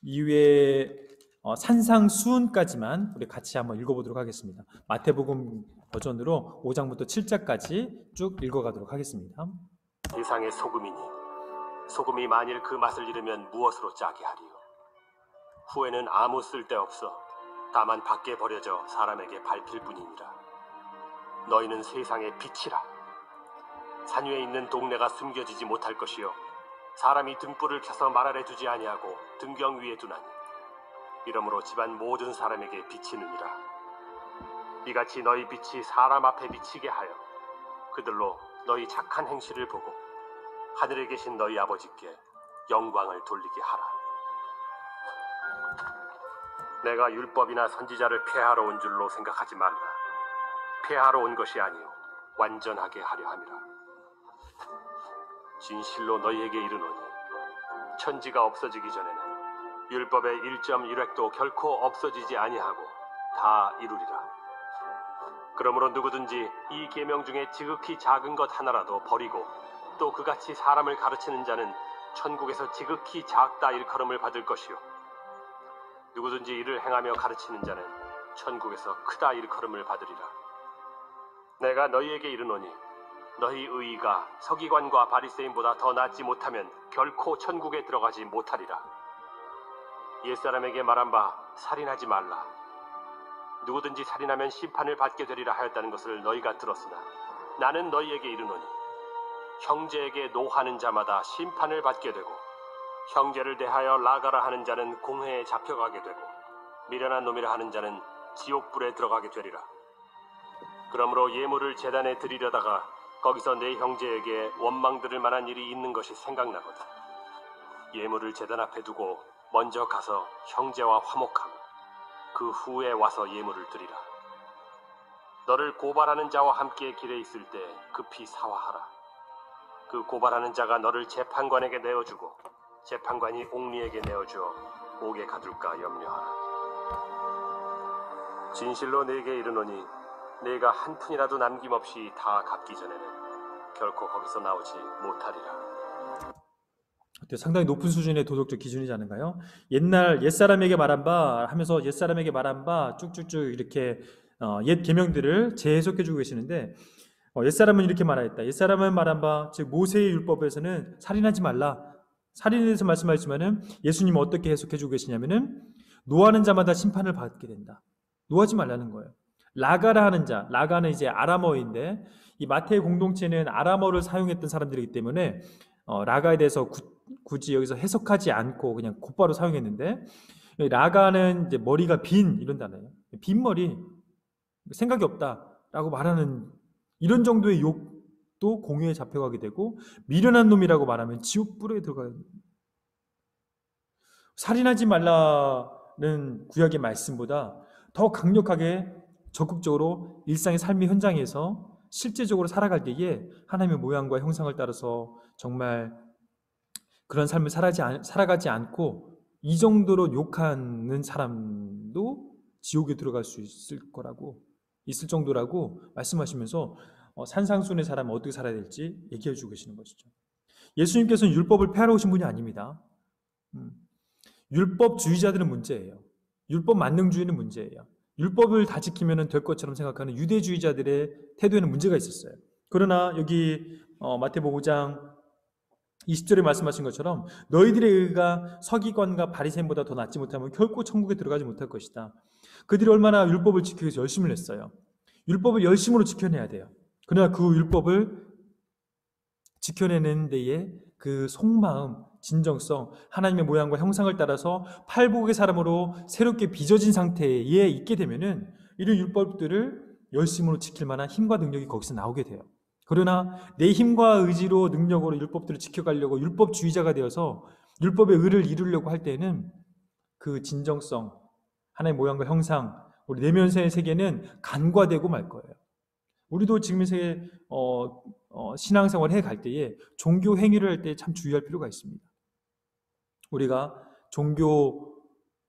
이외에 산상수훈까지만 우리 같이 한번 읽어보도록 하겠습니다. 마태복음 버전으로 5장부터 7장까지 쭉 읽어가도록 하겠습니다. 세상의 소금이니 소금이 만일 그 맛을 잃으면 무엇으로 짜게 하리요? 후에는 아무 쓸데없어 다만 밖에 버려져 사람에게 밟힐 뿐이니라. 너희는 세상의 빛이라. 산 위에 있는 동네가 숨겨지지 못할 것이요 사람이 등불을 켜서 말 아래 두지 아니하고 등경 위에 두나니 이러므로 집안 모든 사람에게 비치느니라. 이같이 너희 빛이 사람 앞에 비치게 하여 그들로 너희 착한 행실을 보고 하늘에 계신 너희 아버지께 영광을 돌리게 하라. 내가 율법이나 선지자를 폐하러 온 줄로 생각하지 말라. 폐하러 온 것이 아니요 완전하게 하려 함이라. 진실로 너희에게 이르노니 천지가 없어지기 전에는 율법의 1.1획도 결코 없어지지 아니하고 다 이루리라. 그러므로 누구든지 이 계명 중에 지극히 작은 것 하나라도 버리고 또 그같이 사람을 가르치는 자는 천국에서 지극히 작다 일컬음을 받을 것이요 누구든지 이를 행하며 가르치는 자는 천국에서 크다 일컬음을 받으리라. 내가 너희에게 이르노니 너희 의의가 서기관과 바리새인보다 더 낫지 못하면 결코 천국에 들어가지 못하리라. 옛사람에게 말한 바 살인하지 말라. 누구든지 살인하면 심판을 받게 되리라 하였다는 것을 너희가 들었으나 나는 너희에게 이르노니 형제에게 노하는 자마다 심판을 받게 되고 형제를 대하여 라가라 하는 자는 공회에 잡혀가게 되고 미련한 놈이라 하는 자는 지옥불에 들어가게 되리라. 그러므로 예물을 제단에 드리려다가 거기서 내 형제에게 원망 들을 만한 일이 있는 것이 생각나거든. 예물을 제단 앞에 두고 먼저 가서 형제와 화목하고 그 후에 와서 예물을 드리라. 너를 고발하는 자와 함께 길에 있을 때 급히 사화하라. 그 고발하는 자가 너를 재판관에게 내어주고 재판관이 옥리에게 내어주어 옥에 가둘까 염려하라. 진실로 네게 이르노니 네가 한 푼이라도 남김없이 다 갚기 전에는 결코 거기서 나오지 못하리라. 상당히 높은 수준의 도덕적 기준이지 않은가요? 옛날 옛사람에게 말한 바 하면서 옛사람에게 말한 바 쭉쭉쭉 이렇게 옛 계명들을 재해석해주고 계시는데 옛사람은 이렇게 말하였다. 옛사람은 말한 바 즉 모세의 율법에서는 살인하지 말라. 살인에 대해서 말씀하시면은 예수님은 어떻게 해석해주고 계시냐면은 노하는 자마다 심판을 받게 된다. 노하지 말라는 거예요. 라가라 하는 자, 라가는 이제 아람어인데 이 마태의 공동체는 아람어를 사용했던 사람들이기 때문에 라가에 대해서 굳이 여기서 해석하지 않고 그냥 곧바로 사용했는데 라가는 이제 머리가 빈 이런 단어예요. 빈 머리, 생각이 없다라고 말하는 이런 정도의 욕도 공회에 잡혀가게 되고 미련한 놈이라고 말하면 지옥불에 들어가요. 살인하지 말라는 구약의 말씀보다 더 강력하게 적극적으로 일상의 삶의 현장에서 실제적으로 살아갈 때에 하나님의 모양과 형상을 따라서 정말 그런 삶을 살아가지 않고 이 정도로 욕하는 사람도 지옥에 들어갈 수 있을 정도라고 말씀하시면서 산상수훈의 사람은 어떻게 살아야 될지 얘기해 주고 계시는 것이죠. 예수님께서는 율법을 폐하러 오신 분이 아닙니다. 율법주의자들은 문제예요. 율법 만능주의는 문제예요. 율법을 다 지키면 될 것처럼 생각하는 유대주의자들의 태도에는 문제가 있었어요. 그러나 여기 마태복음 5장 20절에 말씀하신 것처럼 너희들의 의가 서기관과 바리새인보다 더 낫지 못하면 결코 천국에 들어가지 못할 것이다. 그들이 얼마나 율법을 지키기 위해서 열심을 했어요. 율법을 열심으로 지켜내야 돼요. 그러나 그 율법을 지켜내는 데에 그 속마음, 진정성, 하나님의 모양과 형상을 따라서 팔복의 사람으로 새롭게 빚어진 상태에 있게 되면은 이런 율법들을 열심으로 지킬 만한 힘과 능력이 거기서 나오게 돼요. 그러나 내 힘과 의지로 능력으로 율법들을 지켜가려고 율법주의자가 되어서 율법의 의를 이루려고 할 때는 그 진정성, 하나님의 모양과 형상, 우리 내면의 세계는 간과되고 말 거예요. 우리도 지금 이 세계 신앙생활을 해갈 때에 종교 행위를 할 때 참 주의할 필요가 있습니다. 우리가 종교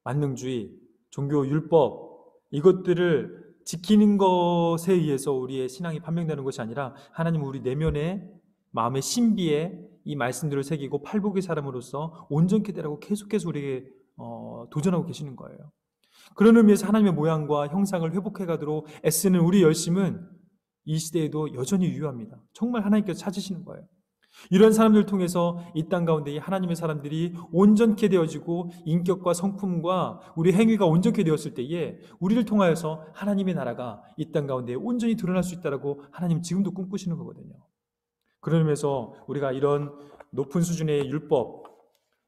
만능주의, 종교 율법 이것들을 지키는 것에 의해서 우리의 신앙이 판명되는 것이 아니라 하나님은 우리 내면의 마음의 신비에 이 말씀들을 새기고 팔복의 사람으로서 온전케 되라고 계속해서 우리에게 도전하고 계시는 거예요. 그런 의미에서 하나님의 모양과 형상을 회복해 가도록 애쓰는 우리 열심은 이 시대에도 여전히 유효합니다. 정말 하나님께서 찾으시는 거예요. 이런 사람들을 통해서 이 땅 가운데 하나님의 사람들이 온전케 되어지고 인격과 성품과 우리 행위가 온전케 되었을 때에 우리를 통하여서 하나님의 나라가 이 땅 가운데 온전히 드러날 수 있다라고 하나님 지금도 꿈꾸시는 거거든요. 그런 의미에서 우리가 이런 높은 수준의 율법,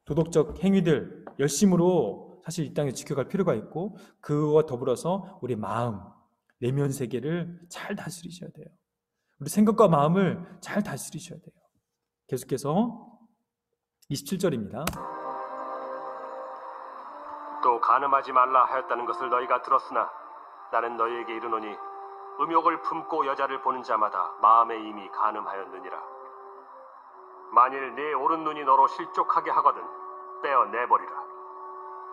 도덕적 행위들 열심으로 사실 이 땅에 지켜갈 필요가 있고 그와 더불어서 우리 마음, 내면 세계를 잘 다스리셔야 돼요. 우리 생각과 마음을 잘 다스리셔야 돼요. 계속해서 27절입니다. 또 간음하지 말라 하였다는 것을 너희가 들었으나 나는 너희에게 이르노니 음욕을 품고 여자를 보는 자마다 마음에 이미 간음하였느니라. 만일 네 오른눈이 너로 실족하게 하거든 빼어 내버리라.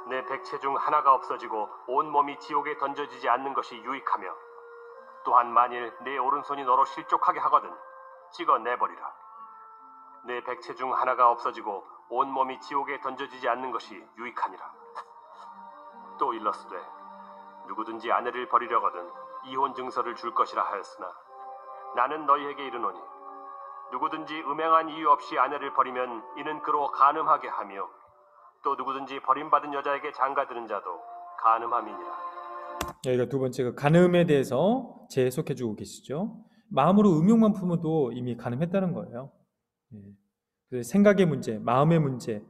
내 백체 중 하나가 없어지고 온몸이 지옥에 던져지지 않는 것이 유익하며 또한 만일 내 오른손이 너로 실족하게 하거든 찍어 내버리라. 내 백체 중 하나가 없어지고 온몸이 지옥에 던져지지 않는 것이 유익하니라. 또 일렀으되 누구든지 아내를 버리려거든 이혼 증서를 줄 것이라 하였으나 나는 너희에게 이르노니 누구든지 음행한 이유 없이 아내를 버리면 이는 그로 간음하게 하며 또 누구든지 버림받은 여자에게 장가드는 자도 간음함이니라. 여기가 두 번째 그 간음에 대해서 재해석해주고 계시죠. 마음으로 음욕만 품어도 이미 간음했다는 거예요. 그래서 생각의 문제, 마음의 문제로서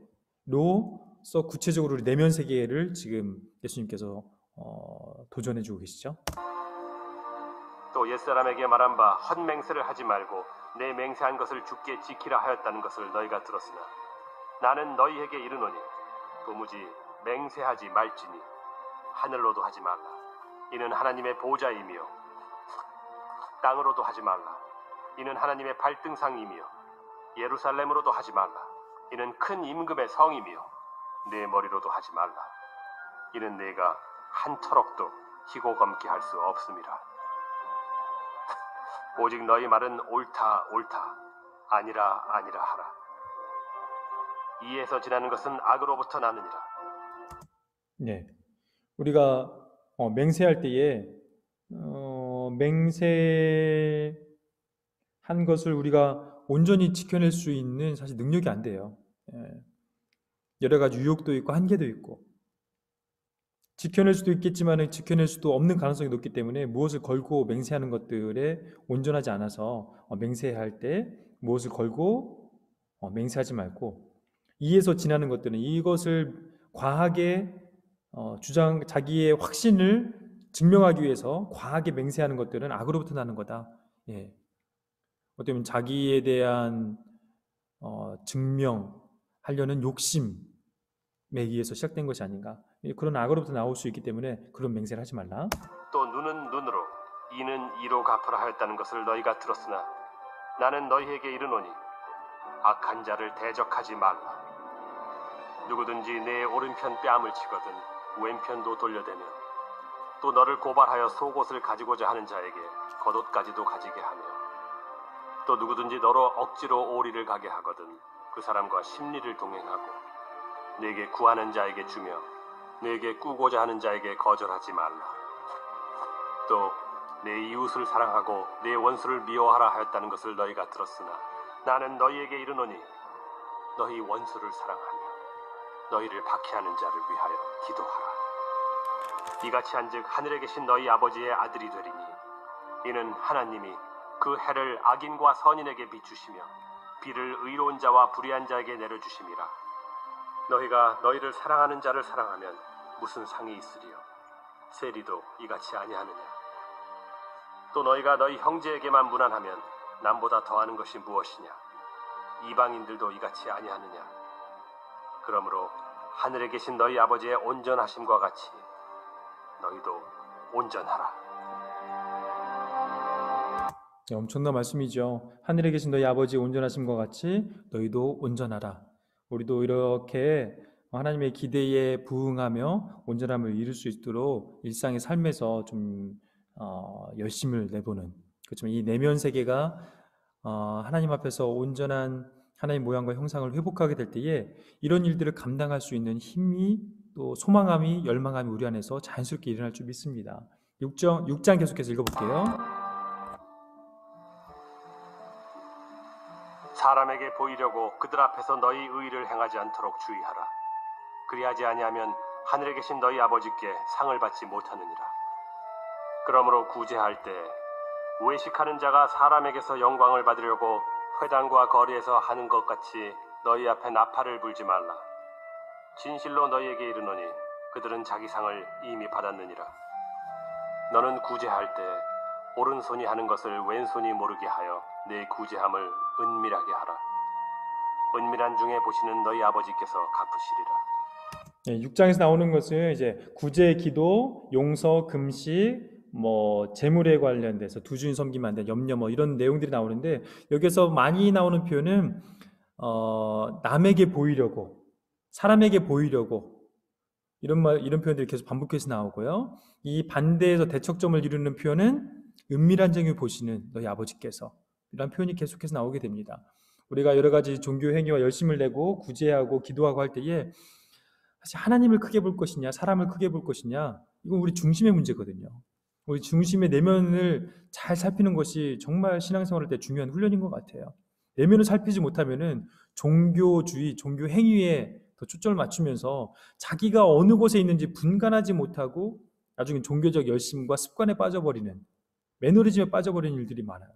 구체적으로 내면 세계를 지금 예수님께서 도전해주고 계시죠. 또 옛사람에게 말한 바 헛맹세를 하지 말고 내 맹세한 것을 주께 지키라 하였다는 것을 너희가 들었으나 나는 너희에게 이르노니 도무지 맹세하지 말지니 하늘로도 하지 말라. 이는 하나님의 보좌이며 땅으로도 하지 말라. 이는 하나님의 발등상이며 예루살렘으로도 하지 말라. 이는 큰 임금의 성이며 내 머리로도 하지 말라. 이는 내가 한터럭도 희고 검게 할 수 없음이라. 오직 너희 말은 옳다 옳다 아니라 아니라 하라. 이에서 지나는 것은 악으로부터 나느니라. 네, 우리가 맹세할 때에 맹세한 것을 우리가 온전히 지켜낼 수 있는 사실 능력이 안 돼요. 여러 가지 유혹도 있고 한계도 있고 지켜낼 수도 있겠지만 지켜낼 수도 없는 가능성이 높기 때문에 무엇을 걸고 맹세하는 것들에 온전하지 않아서 맹세할 때 무엇을 걸고 맹세하지 말고 이에서 지나는 것들은 이것을 과하게 자기의 확신을 증명하기 위해서 과하게 맹세하는 것들은 악으로부터 나는 거다. 어떻게 보면 자기에 대한 증명하려는 욕심에 의해서 시작된 것이 아닌가. 그런 악으로부터 나올 수 있기 때문에 그런 맹세를 하지 말라. 또 눈은 눈으로 이는 이로 갚으라 하였다는 것을 너희가 들었으나 나는 너희에게 이르노니 악한 자를 대적하지 말라. 누구든지 내 오른편 뺨을 치거든 왼편도 돌려대면 또 너를 고발하여 속옷을 가지고자 하는 자에게 겉옷까지도 가지게 하며 또 누구든지 너로 억지로 오리를 가게 하거든 그 사람과 심리를 동행하고 내게 구하는 자에게 주며 내게 꾸고자 하는 자에게 거절하지 말라. 또 내 이웃을 사랑하고 내 원수를 미워하라 하였다는 것을 너희가 들었으나 나는 너희에게 이르노니 너희 원수를 사랑하며 너희를 박해하는 자를 위하여 기도하라. 이같이 한즉 하늘에 계신 너희 아버지의 아들이 되리니 이는 하나님이 그 해를 악인과 선인에게 비추시며 비를 의로운 자와 불의한 자에게 내려주심이라. 너희가 너희를 사랑하는 자를 사랑하면 무슨 상이 있으리요? 세리도 이같이 아니하느냐? 또 너희가 너희 형제에게만 무난하면 남보다 더하는 것이 무엇이냐? 이방인들도 이같이 아니하느냐? 그러므로 하늘에 계신 너희 아버지의 온전하심과 같이 너희도 온전하라. 엄청난 말씀이죠. 하늘에 계신 너희 아버지 온전하심과 같이 너희도 온전하라. 우리도 이렇게 하나님의 기대에 부응하며 온전함을 이룰 수 있도록 일상의 삶에서 좀 열심을 내보는, 그렇지만 이 내면 세계가 하나님 앞에서 온전한 하나님 모양과 형상을 회복하게 될 때에 이런 일들을 감당할 수 있는 힘이, 또 소망함이, 열망함이 우리 안에서 자연스럽게 일어날 줄 믿습니다. 6장 계속해서 읽어볼게요. 사람에게 보이려고 그들 앞에서 너희 의를 행하지 않도록 주의하라. 그리하지 아니하면 하늘에 계신 너희 아버지께 상을 받지 못하느니라. 그러므로 구제할 때 외식하는 자가 사람에게서 영광을 받으려고 회당과 거리에서 하는 것 같이 너희 앞에 나팔을 불지 말라. 진실로 너희에게 이르노니 그들은 자기 상을 이미 받았느니라. 너는 구제할 때 오른손이 하는 것을 왼손이 모르게 하여 내 구제함을 은밀하게 하라. 은밀한 중에 보시는 너희 아버지께서 갚으시리라. 6장에서 나오는 것은 이제 구제, 기도, 용서, 금식, 재물에 관련돼서 두 주인 섬기면 안 돼, 염려, 이런 내용들이 나오는데, 여기서 많이 나오는 표현은 남에게 보이려고, 사람에게 보이려고, 이런 표현들이 계속 반복해서 나오고요. 이 반대에서 대척점을 이루는 표현은 은밀한 중에 보시는 너희 아버지께서, 이런 표현이 계속해서 나오게 됩니다. 우리가 여러 가지 종교 행위와 열심을 내고 구제하고 기도하고 할 때에 사실 하나님을 크게 볼 것이냐, 사람을 크게 볼 것이냐, 이건 우리 중심의 문제거든요. 우리 중심의 내면을 잘 살피는 것이 정말 신앙생활 할 때 중요한 훈련인 것 같아요. 내면을 살피지 못하면은 종교주의, 종교 행위에 더 초점을 맞추면서 자기가 어느 곳에 있는지 분간하지 못하고 나중에 종교적 열심과 습관에 빠져버리는, 매너리즘에 빠져버리는 일들이 많아요.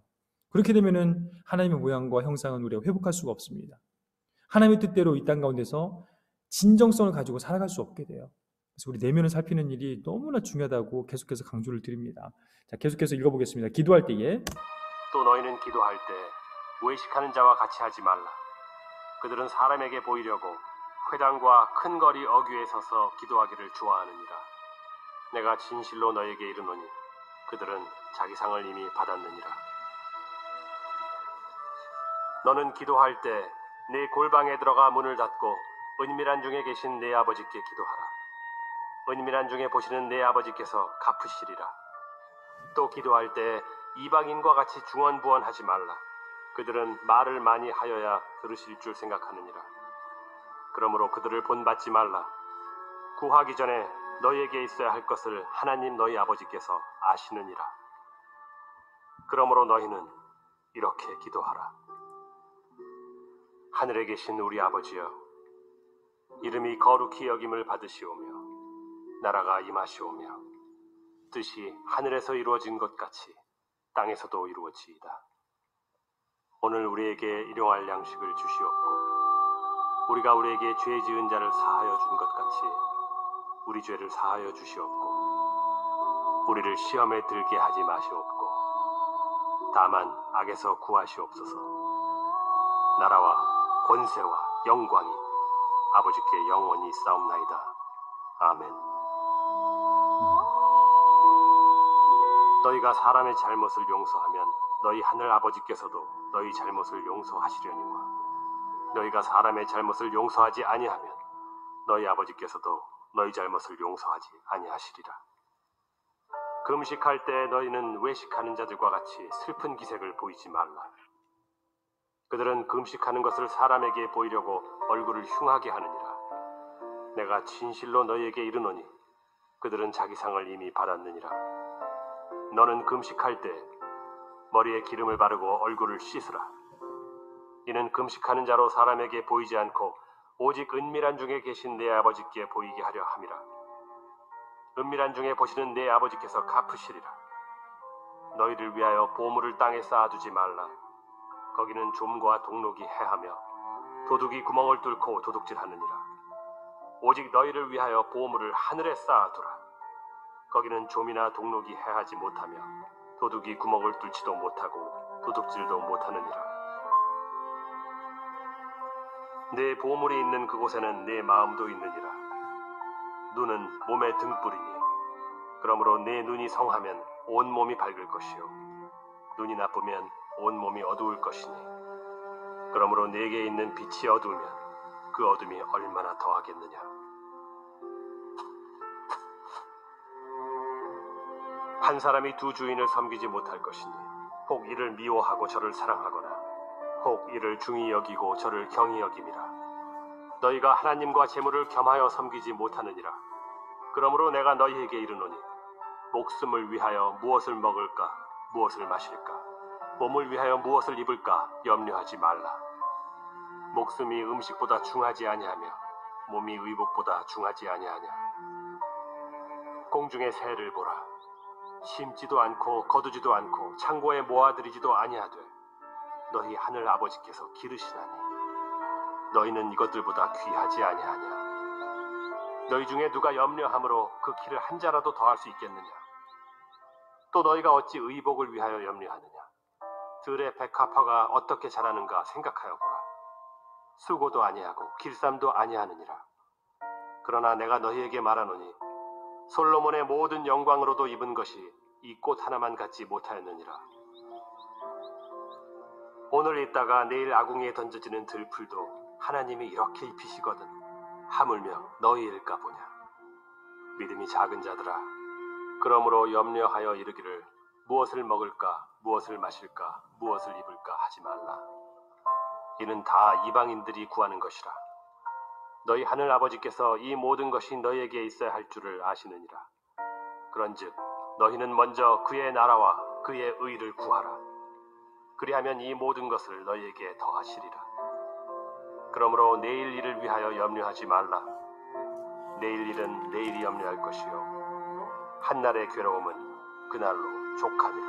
그렇게 되면은 하나님의 모양과 형상은 우리가 회복할 수가 없습니다. 하나님의 뜻대로 이 땅 가운데서 진정성을 가지고 살아갈 수 없게 돼요. 그래서 우리 내면을 살피는 일이 너무나 중요하다고 계속해서 강조를 드립니다. 자, 계속해서 읽어보겠습니다. 기도할 때에 또 너희는 기도할 때 외식하는 자와 같이 하지 말라. 그들은 사람에게 보이려고 회당과 큰 거리 어귀에 서서 기도하기를 좋아하느니라. 내가 진실로 너에게 이르노니 그들은 자기 상을 이미 받았느니라. 너는 기도할 때 네 골방에 들어가 문을 닫고 은밀한 중에 계신 내 아버지께 기도하라. 은밀한 중에 보시는 내 아버지께서 갚으시리라. 또 기도할 때 이방인과 같이 중언부언하지 말라. 그들은 말을 많이 하여야 들으실 줄 생각하느니라. 그러므로 그들을 본받지 말라. 구하기 전에 너희에게 있어야 할 것을 하나님 너희 아버지께서 아시느니라. 그러므로 너희는 이렇게 기도하라. 하늘에 계신 우리 아버지여, 이름이 거룩히 여김을 받으시오며 나라가 임하시오며 뜻이 하늘에서 이루어진 것 같이 땅에서도 이루어지이다. 오늘 우리에게 일용할 양식을 주시옵고 우리가 우리에게 죄 지은 자를 사하여 준 것 같이 우리 죄를 사하여 주시옵고 우리를 시험에 들게 하지 마시옵고 다만 악에서 구하시옵소서. 나라와 권세와 영광이 아버지께 영원히 있사옵나이다. 아멘. 너희가 사람의 잘못을 용서하면 너희 하늘 아버지께서도 너희 잘못을 용서하시려니와 너희가 사람의 잘못을 용서하지 아니하면 너희 아버지께서도 너희 잘못을 용서하지 아니하시리라. 금식할 때 너희는 외식하는 자들과 같이 슬픈 기색을 보이지 말라. 그들은 금식하는 것을 사람에게 보이려고 얼굴을 흉하게 하느니라. 내가 진실로 너희에게 이르노니 그들은 자기 상을 이미 받았느니라. 너는 금식할 때 머리에 기름을 바르고 얼굴을 씻으라. 이는 금식하는 자로 사람에게 보이지 않고 오직 은밀한 중에 계신 내 아버지께 보이게 하려 함이라. 은밀한 중에 보시는 내 아버지께서 갚으시리라. 너희를 위하여 보물을 땅에 쌓아두지 말라. 거기는 좀과 동록이 해하며 도둑이 구멍을 뚫고 도둑질하느니라. 오직 너희를 위하여 보물을 하늘에 쌓아두라. 거기는 좀이나 동록이 해하지 못하며 도둑이 구멍을 뚫지도 못하고 도둑질도 못하느니라. 내 보물이 있는 그곳에는 내 마음도 있느니라. 눈은 몸의 등불이니 그러므로 내 눈이 성하면 온 몸이 밝을 것이요 눈이 나쁘면 온몸이 어두울 것이니 그러므로 내게 있는 빛이 어두우면 그 어둠이 얼마나 더하겠느냐. 한 사람이 두 주인을 섬기지 못할 것이니 혹 이를 미워하고 저를 사랑하거나 혹 이를 중히 여기고 저를 경히 여김이라. 너희가 하나님과 재물을 겸하여 섬기지 못하느니라. 그러므로 내가 너희에게 이르노니 목숨을 위하여 무엇을 먹을까 무엇을 마실까 몸을 위하여 무엇을 입을까 염려하지 말라. 목숨이 음식보다 중하지 아니하며 몸이 의복보다 중하지 아니하냐. 공중의 새를 보라. 심지도 않고 거두지도 않고 창고에 모아들이지도 아니하되 너희 하늘 아버지께서 기르시나니 너희는 이것들보다 귀하지 아니하냐. 너희 중에 누가 염려함으로 그 키를 한 자라도 더할 수 있겠느냐. 또 너희가 어찌 의복을 위하여 염려하느냐. 들의 백합화가 어떻게 자라는가 생각하여 보라. 수고도 아니하고 길쌈도 아니하느니라. 그러나 내가 너희에게 말하노니 솔로몬의 모든 영광으로도 입은 것이 이 꽃 하나만 갖지 못하였느니라. 오늘 있다가 내일 아궁이에 던져지는 들풀도 하나님이 이렇게 입히시거든 하물며 너희일까 보냐. 믿음이 작은 자들아, 그러므로 염려하여 이르기를 무엇을 먹을까 무엇을 마실까 무엇을 입을까 하지 말라. 이는 다 이방인들이 구하는 것이라. 너희 하늘 아버지께서 이 모든 것이 너희에게 있어야 할 줄을 아시느니라. 그런즉 너희는 먼저 그의 나라와 그의 의를 구하라. 그리하면 이 모든 것을 너희에게 더하시리라. 그러므로 내일 일을 위하여 염려하지 말라. 내일 일은 내일이 염려할 것이요 한날의 괴로움은 그날로 족함이라.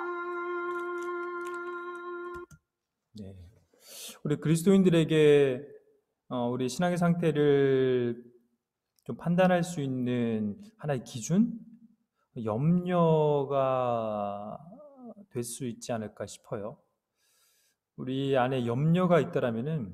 네. 우리 그리스도인들에게 우리 신앙의 상태를 좀 판단할 수 있는 하나의 기준? 염려가 될 수 있지 않을까 싶어요. 우리 안에 염려가 있다라면은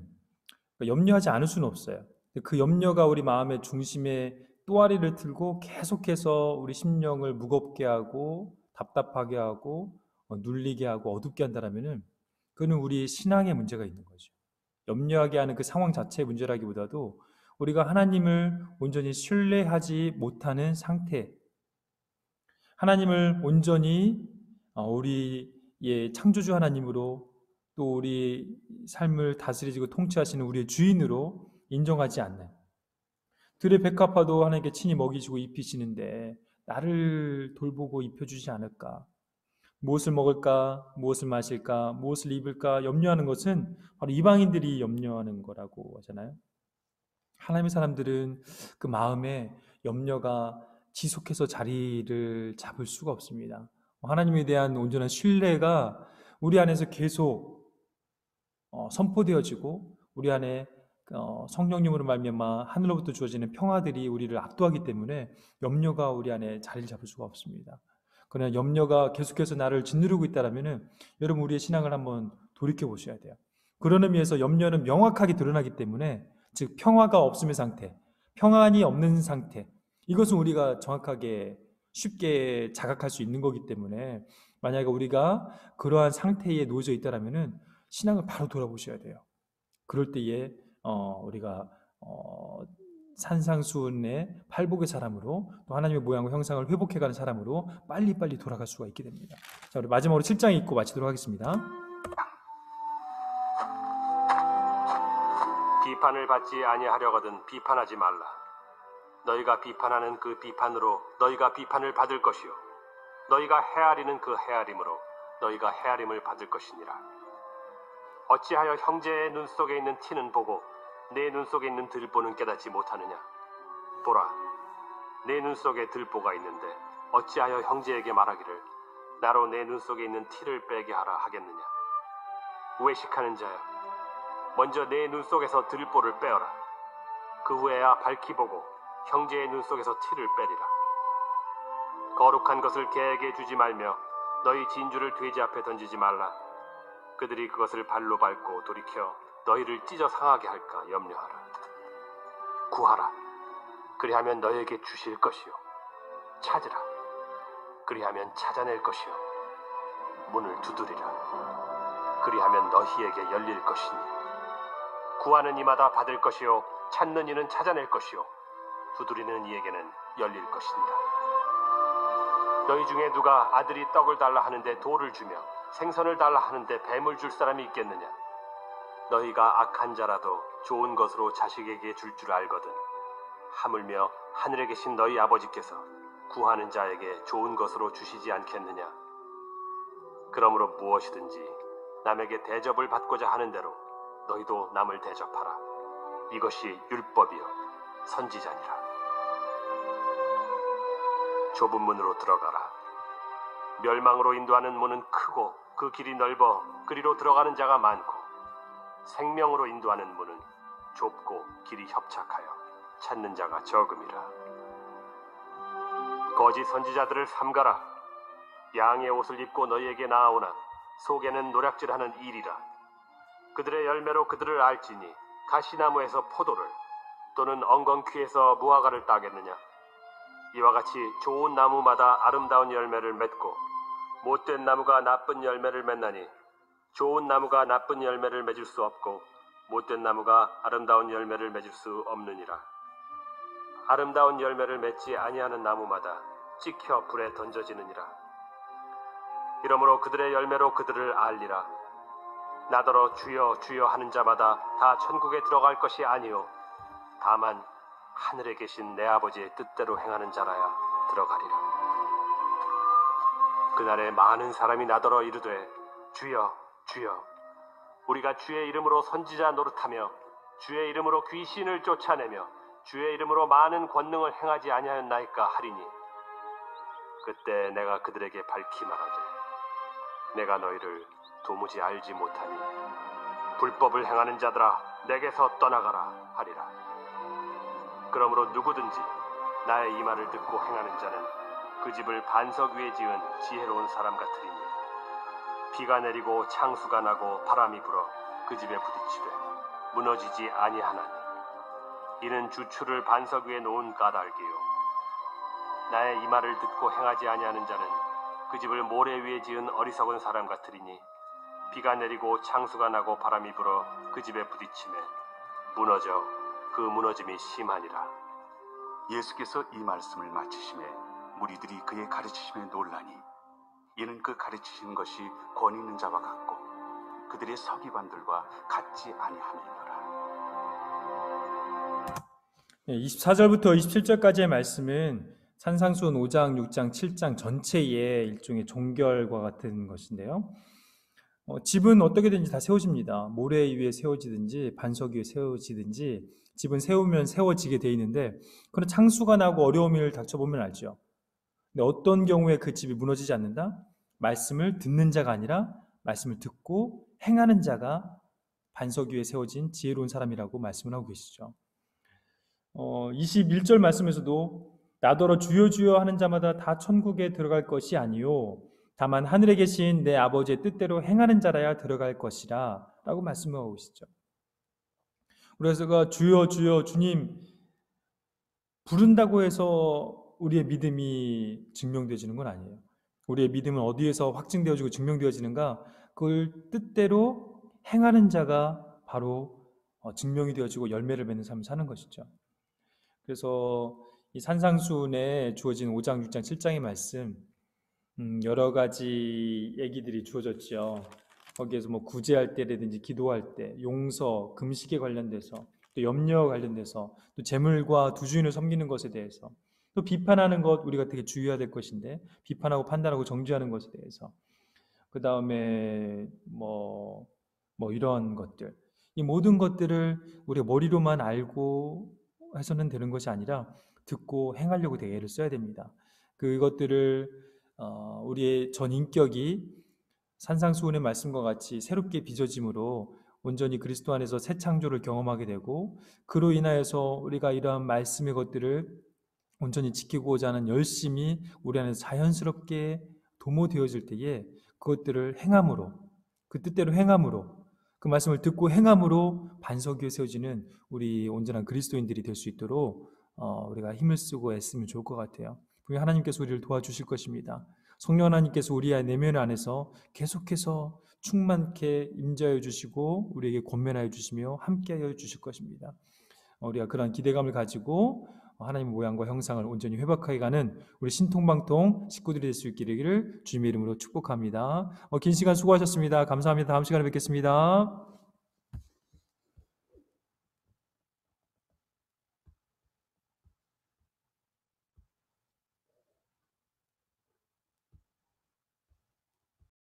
염려하지 않을 수는 없어요. 그 염려가 우리 마음의 중심에 또아리를 틀고 계속해서 우리 심령을 무겁게 하고 답답하게 하고 눌리게 하고 어둡게 한다라면은 그는 우리 신앙에 문제가 있는 거죠. 염려하게 하는 그 상황 자체의 문제라기보다도 우리가 하나님을 온전히 신뢰하지 못하는 상태, 하나님을 온전히 우리의 창조주 하나님으로 또 우리 삶을 다스리고 통치하시는 우리의 주인으로 인정하지 않는, 들의 백합화도 하나님께 친히 먹이시고 입히시는데 나를 돌보고 입혀주지 않을까, 무엇을 먹을까, 무엇을 마실까, 무엇을 입을까 염려하는 것은 바로 이방인들이 염려하는 거라고 하잖아요. 하나님의 사람들은 그 마음에 염려가 지속해서 자리를 잡을 수가 없습니다. 하나님에 대한 온전한 신뢰가 우리 안에서 계속 선포되어지고 우리 안에 성령님으로 말미암아 하늘로부터 주어지는 평화들이 우리를 압도하기 때문에 염려가 우리 안에 자리를 잡을 수가 없습니다. 그러나 염려가 계속해서 나를 짓누르고 있다면 여러분 우리의 신앙을 한번 돌이켜 보셔야 돼요. 그런 의미에서 염려는 명확하게 드러나기 때문에, 즉 평화가 없음의 상태, 평안이 없는 상태, 이것은 우리가 정확하게 쉽게 자각할 수 있는 거기 때문에 만약에 우리가 그러한 상태에 놓여져 있다면 신앙을 바로 돌아보셔야 돼요. 그럴 때에 우리가 산상수훈의 팔복의 사람으로 또 하나님의 모양과 형상을 회복해가는 사람으로 빨리빨리 돌아갈 수가 있게 됩니다. 자, 우리 마지막으로 7장 읽고 마치도록 하겠습니다. 비판을 받지 아니하려거든 비판하지 말라. 너희가 비판하는 그 비판으로 너희가 비판을 받을 것이요 너희가 헤아리는 그 헤아림으로 너희가 헤아림을 받을 것이니라. 어찌하여 형제의 눈 속에 있는 티는 보고 내 눈 속에 있는 들보는 깨닫지 못하느냐. 보라, 내 눈 속에 들보가 있는데 어찌하여 형제에게 말하기를 나로 내 눈 속에 있는 티를 빼게 하라 하겠느냐. 외식하는 자여, 먼저 내 눈 속에서 들보를 빼어라. 그 후에야 밝히 보고 형제의 눈 속에서 티를 빼리라. 거룩한 것을 개에게 주지 말며 너희 진주를 돼지 앞에 던지지 말라. 그들이 그것을 발로 밟고 돌이켜 너희를 찢어 상하게 할까 염려하라. 구하라. 그리하면 너희에게 주실 것이요 찾으라. 그리하면 찾아낼 것이요 문을 두드리라. 그리하면 너희에게 열릴 것이니 구하는 이마다 받을 것이요 찾는 이는 찾아낼 것이요 두드리는 이에게는 열릴 것이니라. 너희 중에 누가 아들이 떡을 달라 하는데 돌을 주며 생선을 달라 하는데 뱀을 줄 사람이 있겠느냐? 너희가 악한 자라도 좋은 것으로 자식에게 줄 줄 알거든. 하물며 하늘에 계신 너희 아버지께서 구하는 자에게 좋은 것으로 주시지 않겠느냐? 그러므로 무엇이든지 남에게 대접을 받고자 하는 대로 너희도 남을 대접하라. 이것이 율법이요 선지자니라. 좁은 문으로 들어가라. 멸망으로 인도하는 문은 크고 그 길이 넓어 그리로 들어가는 자가 많고 생명으로 인도하는 문은 좁고 길이 협착하여 찾는 자가 적음이라. 거짓 선지자들을 삼가라. 양의 옷을 입고 너희에게 나아오나 속에는 노략질하는 일이라. 그들의 열매로 그들을 알지니 가시나무에서 포도를 또는 엉겅퀴에서 무화과를 따겠느냐? 이와 같이 좋은 나무마다 아름다운 열매를 맺고 못된 나무가 나쁜 열매를 맺나니 좋은 나무가 나쁜 열매를 맺을 수 없고 못된 나무가 아름다운 열매를 맺을 수 없느니라. 아름다운 열매를 맺지 아니하는 나무마다 찍혀 불에 던져지느니라. 이러므로 그들의 열매로 그들을 알리라. 나더러 주여 주여 하는 자마다 다 천국에 들어갈 것이 아니요 다만 하늘에 계신 내 아버지의 뜻대로 행하는 자라야 들어가리라. 그날에 많은 사람이 나더러 이르되 주여 주여 우리가 주의 이름으로 선지자 노릇하며 주의 이름으로 귀신을 쫓아내며 주의 이름으로 많은 권능을 행하지 아니하였나이까 하리니 그때 내가 그들에게 밝히 말하되 내가 너희를 도무지 알지 못하니 불법을 행하는 자들아 내게서 떠나가라 하리라. 그러므로 누구든지 나의 이 말을 듣고 행하는 자는 그 집을 반석 위에 지은 지혜로운 사람 같으리니 비가 내리고 창수가 나고 바람이 불어 그 집에 부딪히되 무너지지 아니하나니 이는 주추를 반석 위에 놓은 까닭이요 나의 이 말을 듣고 행하지 아니하는 자는 그 집을 모래 위에 지은 어리석은 사람 같으리니 비가 내리고 창수가 나고 바람이 불어 그 집에 부딪히매 무너져 그 무너짐이 심하니라. 예수께서 이 말씀을 마치심에 무리들이 그의 가르치심에 놀라니 이는 그 가르치신 것이 권위 있는 자와 같고 그들의 서기관들과 같지 아니함이니라. 24절부터 27절까지의 말씀은 산상수훈 5장, 6장, 7장 전체의 일종의 종결과 같은 것인데요. 집은 어떻게든지 다 세워집니다. 모래 위에 세워지든지 반석 위에 세워지든지 집은 세우면 세워지게 돼 있는데 그런 창수가 나고 어려움을 닥쳐보면 알죠. 근데 어떤 경우에 그 집이 무너지지 않는다? 말씀을 듣는 자가 아니라 말씀을 듣고 행하는 자가 반석 위에 세워진 지혜로운 사람이라고 말씀을 하고 계시죠. 21절 말씀에서도 나더러 주여 주여 하는 자마다 다 천국에 들어갈 것이 아니요 다만 하늘에 계신 내 아버지의 뜻대로 행하는 자라야 들어갈 것이라 라고 말씀하고 계시죠. 그래서 주여 주여 주님 부른다고 해서 우리의 믿음이 증명되어지는 건 아니에요. 우리의 믿음은 어디에서 확증되어지고 증명되어지는가? 그걸 뜻대로 행하는 자가 바로 증명이 되어지고 열매를 맺는 삶을 사는 것이죠. 그래서 이 산상수훈에 주어진 5장, 6장, 7장의 말씀 여러 가지 얘기들이 주어졌죠. 거기에서 뭐 구제할 때라든지 기도할 때, 용서, 금식에 관련돼서 또 염려 관련돼서 또 재물과 두 주인을 섬기는 것에 대해서 또 비판하는 것 우리가 되게 주의해야 될 것인데 비판하고 판단하고 정죄하는 것에 대해서 그 다음에 뭐 이런 것들 이 모든 것들을 우리가 머리로만 알고 해서는 되는 것이 아니라 듣고 행하려고 되게 애를 써야 됩니다. 그것들을 우리의 전 인격이 산상수훈의 말씀과 같이 새롭게 빚어짐으로 온전히 그리스도 안에서 새 창조를 경험하게 되고 그로 인하여서 우리가 이러한 말씀의 것들을 온전히 지키고자 하는 열심이 우리 안에서 자연스럽게 도모되어질 때에 그것들을 행함으로 그 뜻대로 행함으로 그 말씀을 듣고 행함으로 반석 위에 세워지는 우리 온전한 그리스도인들이 될 수 있도록 우리가 힘을 쓰고 애쓰면 좋을 것 같아요. 분명히 하나님께서 우리를 도와주실 것입니다. 성령 하나님께서 우리의 내면 안에서 계속해서 충만케 임재하여 주시고 우리에게 권면하여 주시며 함께하여 주실 것입니다. 우리가 그런 기대감을 가지고 하나님의 모양과 형상을 온전히 회복하게 가는 우리 신통방통 식구들이 될 수 있기를 주님의 이름으로 축복합니다. 긴 시간 수고하셨습니다. 감사합니다. 다음 시간에 뵙겠습니다.